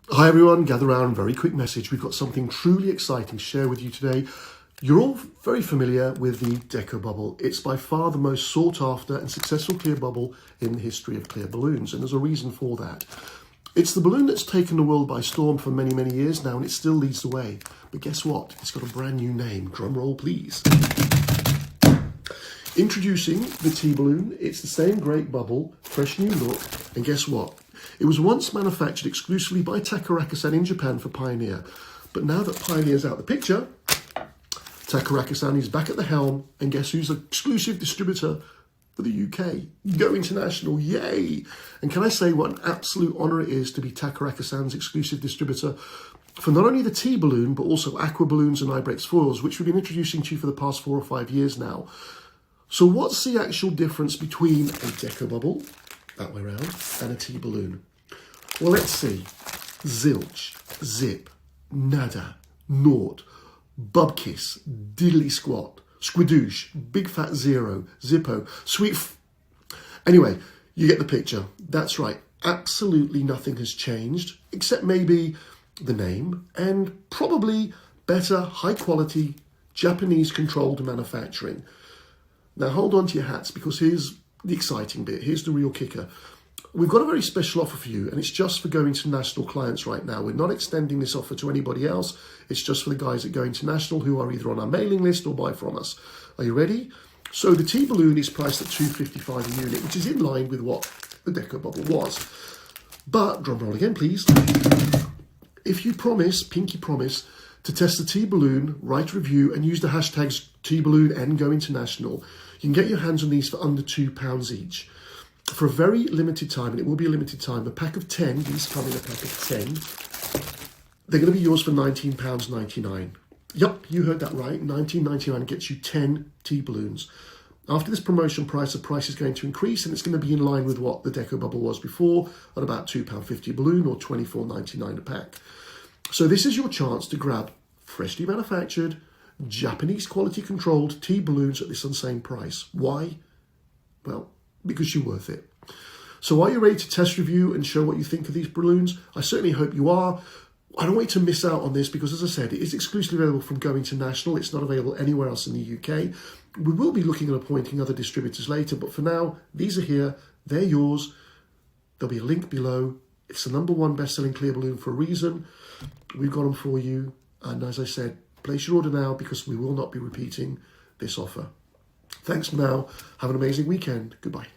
Hi everyone, gather round, very quick message. We've got something truly exciting to share with you today. You're all very familiar with the Deco Bubble. It's by far the most sought after and successful clear bubble in the history of clear balloons, and there's a reason for that. It's the balloon that's taken the world by storm for many, many years now, and it still leads the way. But guess what? It's got a brand new name. Drum roll, please. Introducing the T-Balloon. It's the same great bubble, fresh new look, and guess what? It was once manufactured exclusively by Takara Kosan in Japan for Pioneer. But now that Pioneer's out the picture, Takara Kosan is back at the helm, and guess who's the exclusive distributor for the UK? Go International, yay! And can I say what an absolute honour it is to be Takara Kosan's exclusive distributor for not only the T-Balloon, but also aqua balloons and Ibrex foils, which we've been introducing to you for the past 4 or 5 years now. So what's the actual difference between a Deco Bubble, that way around, and a T-Balloon? Well, let's see. Zilch, zip, nada, naught, bubkiss, diddly squat, squidoosh, big fat zero, zippo, Anyway, you get the picture. That's right. Absolutely nothing has changed, except maybe the name and probably better, high quality, Japanese controlled manufacturing. Now hold on to your hats, because here's the exciting bit. Here's the real kicker. We've got a very special offer for you, and it's just for Go International clients right now. We're not extending this offer to anybody else. It's just for the guys at Go International who are either on our mailing list or buy from us. Are you ready? So the T-Balloon is priced at $2.55 a unit, which is in line with what the Deco Bubble was. But, drum roll again please, if you promise, pinky promise, to test the T-Balloon, write a review and use the hashtags T-Balloon and Go International, you can get your hands on these for under £2 each. For a very limited time, and it will be a limited time, a pack of 10, these come in a pack of 10, they're going to be yours for £19.99. Yup, you heard that right, £19.99 gets you 10 T-Balloons. After this promotion price, the price is going to increase, and it's going to be in line with what the Deco Bubble was before, at about £2.50 a balloon or $24.99 a pack. So this is your chance to grab freshly manufactured, Japanese quality controlled T-Balloons at this insane price. Why? Well, because you're worth it. So are you ready to test review and show what you think of these balloons? I certainly hope you are. I don't want you to miss out on this because, as I said, it is exclusively available from Go International. It's not available anywhere else in the UK. We will be looking at appointing other distributors later, but for now, these are here. They're yours. There'll be a link below. It's the #1 best-selling clear balloon for a reason. We've got them for you. And as I said, place your order now because we will not be repeating this offer. Thanks for now. Have an amazing weekend. Goodbye.